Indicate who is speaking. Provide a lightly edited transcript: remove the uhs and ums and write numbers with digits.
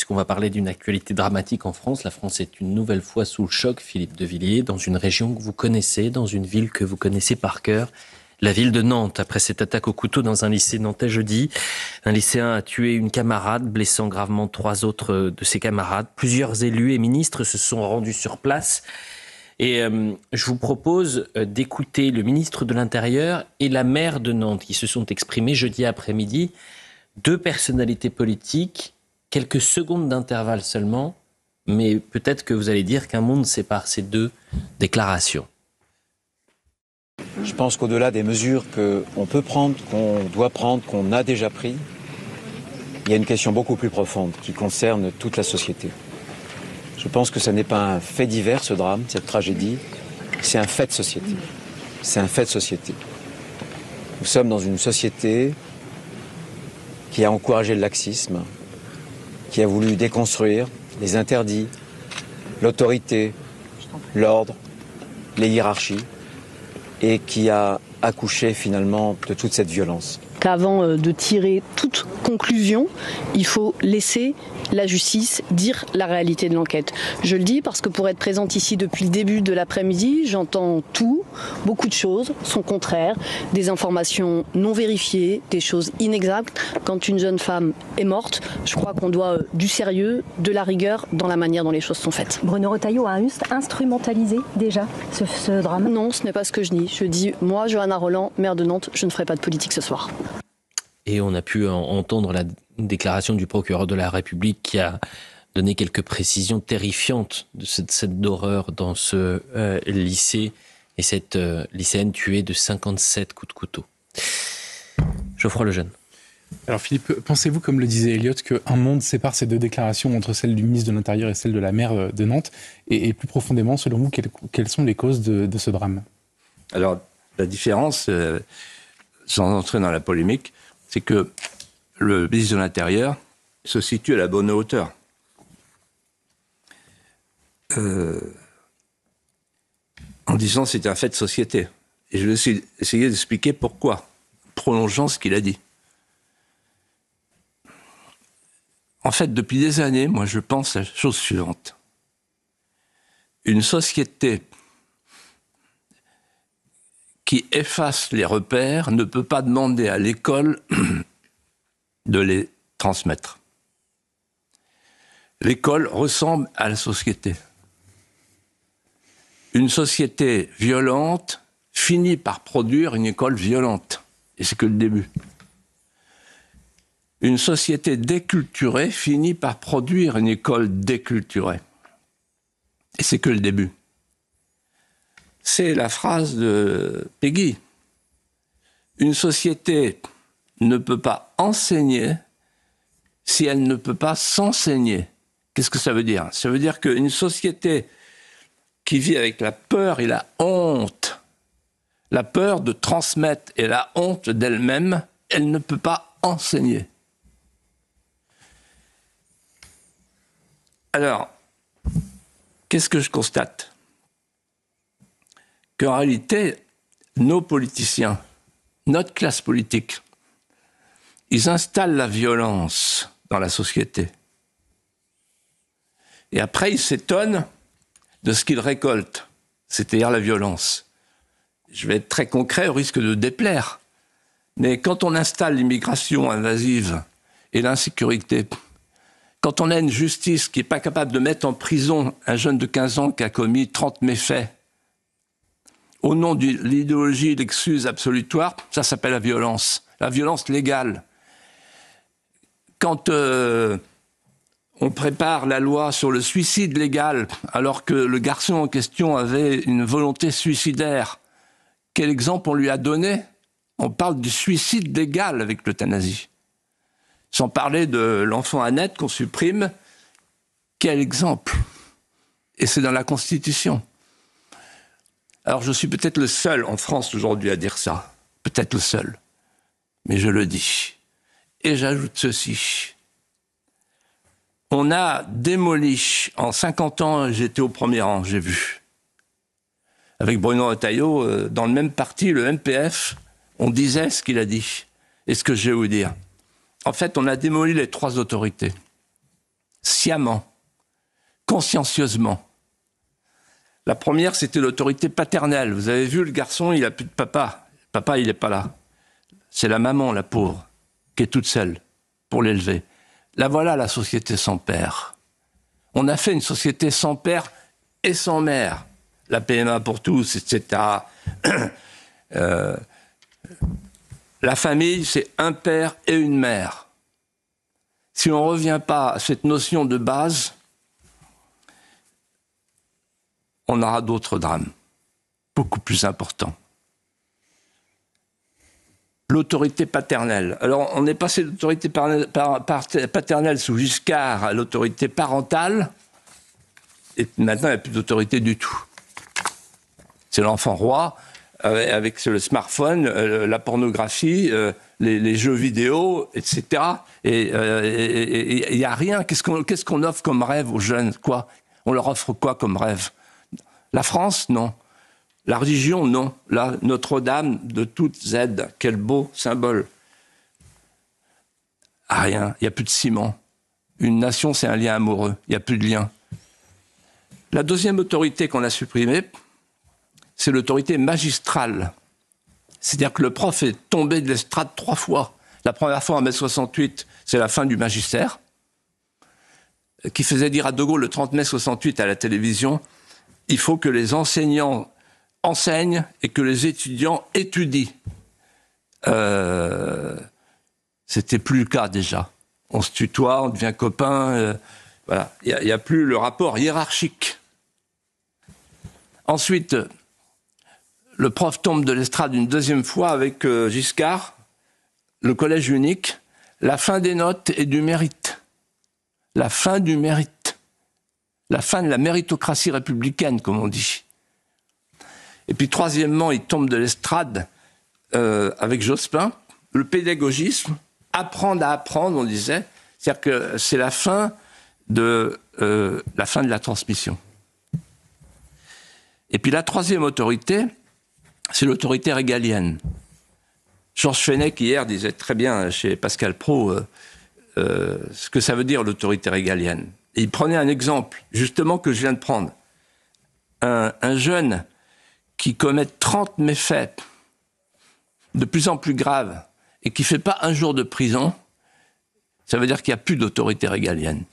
Speaker 1: puisqu'on va parler d'une actualité dramatique en France. La France est une nouvelle fois sous le choc, Philippe de Villiers, dans une région que vous connaissez, dans une ville que vous connaissez par cœur, la ville de Nantes. Après cette attaque au couteau dans un lycée nantais jeudi, un lycéen a tué une camarade, blessant gravement 3 autres de ses camarades. Plusieurs élus et ministres se sont rendus sur place. Et je vous propose d'écouter le ministre de l'Intérieur et la maire de Nantes qui se sont exprimés jeudi après-midi. 2 personnalités politiques, quelques secondes d'intervalle seulement, mais peut-être que vous allez dire qu'un monde sépare ces 2 déclarations.
Speaker 2: Je pense qu'au-delà des mesures qu'on peut prendre, qu'on doit prendre, qu'on a déjà prises, il y a une question beaucoup plus profonde qui concerne toute la société. Je pense que ce n'est pas un fait divers, ce drame, cette tragédie, c'est un fait de société. C'est un fait de société. Nous sommes dans une société qui a encouragé le laxisme, qui a voulu déconstruire les interdits, l'autorité, l'ordre, les hiérarchies, et qui a accouché finalement de toute cette violence.
Speaker 3: Qu'avant de tirer toute conclusion, il faut laisser la justice dire la réalité de l'enquête. Je le dis parce que pour être présente ici depuis le début de l'après-midi, j'entends tout, beaucoup de choses sont contraires, des informations non vérifiées, des choses inexactes. Quand une jeune femme est morte, je crois qu'on doit du sérieux, de la rigueur dans la manière dont les choses sont faites.
Speaker 4: Bruno Retailleau a instrumentalisé déjà ce drame.
Speaker 3: Non, ce n'est pas ce que je dis. Je dis, moi, Johanna Rolland, maire de Nantes, je ne ferai pas de politique ce soir.
Speaker 1: Et on a pu entendre la déclaration du procureur de la République qui a donné quelques précisions terrifiantes de cette scène d'horreur dans ce lycée et cette lycéenne tuée de 57 coups de couteau. Geoffroy Lejeune.
Speaker 5: Alors Philippe, pensez-vous, comme le disait Elliott, qu'un monde sépare ces 2 déclarations entre celle du ministre de l'Intérieur et celle de la maire de Nantes ? Et plus profondément, selon vous, quelles sont les causes de ce drame ?
Speaker 6: Alors, la différence, sans entrer dans la polémique, c'est que le ministre de l'Intérieur se situe à la bonne hauteur. En disant que c'est un fait de société. Et je vais essayer d'expliquer pourquoi, prolongeant ce qu'il a dit. En fait, depuis des années, moi, je pense à la chose suivante. Une société qui efface les repères ne peut pas demander à l'école de les transmettre. L'école ressemble à la société. Une société violente finit par produire une école violente. Et c'est que le début. Une société déculturée finit par produire une école déculturée. Et c'est que le début. C'est la phrase de Peggy. Une société ne peut pas enseigner si elle ne peut pas s'enseigner. Qu'est-ce que ça veut dire ? Ça veut dire qu'une société qui vit avec la peur et la honte, la peur de transmettre et la honte d'elle-même, elle ne peut pas enseigner. Alors, qu'est-ce que je constate ? Qu'en réalité, nos politiciens, notre classe politique, ils installent la violence dans la société. Et après, ils s'étonnent de ce qu'ils récoltent, c'est-à-dire la violence. Je vais être très concret au risque de déplaire. Mais quand on installe l'immigration invasive et l'insécurité, quand on a une justice qui n'est pas capable de mettre en prison un jeune de 15 ans qui a commis 30 méfaits, au nom de l'idéologie, l'excuse absolutoire, ça s'appelle la violence légale. Quand on prépare la loi sur le suicide légal, alors que le garçon en question avait une volonté suicidaire, quel exemple on lui a donné ? On parle du suicide légal avec l'euthanasie. Sans parler de l'enfant à naître qu'on supprime, quel exemple ? Et c'est dans la Constitution. Alors je suis peut-être le seul en France aujourd'hui à dire ça, peut-être le seul, mais je le dis. Et j'ajoute ceci. On a démoli, en 50 ans, j'étais au premier rang, j'ai vu. Avec Bruno Retailleau, dans le même parti, le MPF, on disait ce qu'il a dit. Et ce que je vais vous dire. En fait, on a démoli les 3 autorités. sciemment, consciencieusement. La première, c'était l'autorité paternelle. Vous avez vu, le garçon, il n'a plus de papa. Papa, il n'est pas là. C'est la maman, la pauvre, qui est toute seule pour l'élever. Là, voilà la société sans père. On a fait une société sans père et sans mère. La PMA pour tous, etc. La famille, c'est un père et une mère. Si on ne revient pas à cette notion de base, on aura d'autres drames, beaucoup plus importants. L'autorité paternelle. Alors, on est passé de l'autorité paternelle sous Giscard à l'autorité parentale, et maintenant, il n'y a plus d'autorité du tout. C'est l'enfant roi, avec le smartphone, la pornographie, les jeux vidéo, etc. Et il n'y a rien. Qu'est-ce qu'on offre comme rêve aux jeunes? Quoi? On leur offre quoi comme rêve? La France, non. La religion, non. Là, Notre-Dame de toutes aides, quel beau symbole. Ah, rien, il n'y a plus de ciment. Une nation, c'est un lien amoureux, il n'y a plus de lien. La deuxième autorité qu'on a supprimée, c'est l'autorité magistrale. C'est-à-dire que le prof est tombé de l'estrade 3 fois. La première fois en mai 68, c'est la fin du magistère, qui faisait dire à De Gaulle le 30 mai 68 à la télévision, il faut que les enseignants enseignent et que les étudiants étudient. C'était plus le cas déjà. On se tutoie, on devient copain. Voilà, il n'y a plus le rapport hiérarchique. Ensuite, le prof tombe de l'estrade une deuxième fois avec Giscard, le collège unique, la fin des notes et du mérite. La fin du mérite. La fin de la méritocratie républicaine, comme on dit. Et puis troisièmement, il tombe de l'estrade avec Jospin, le pédagogisme, apprendre à apprendre, on disait, c'est-à-dire que c'est la fin de la transmission. Et puis la troisième autorité, c'est l'autorité régalienne. Georges Fenech, hier, disait très bien chez Pascal Praud ce que ça veut dire l'autorité régalienne. Et il prenait un exemple, justement, que je viens de prendre. Un jeune qui commet 30 méfaits de plus en plus graves et qui ne fait pas un jour de prison, ça veut dire qu'il n'y a plus d'autorité régalienne.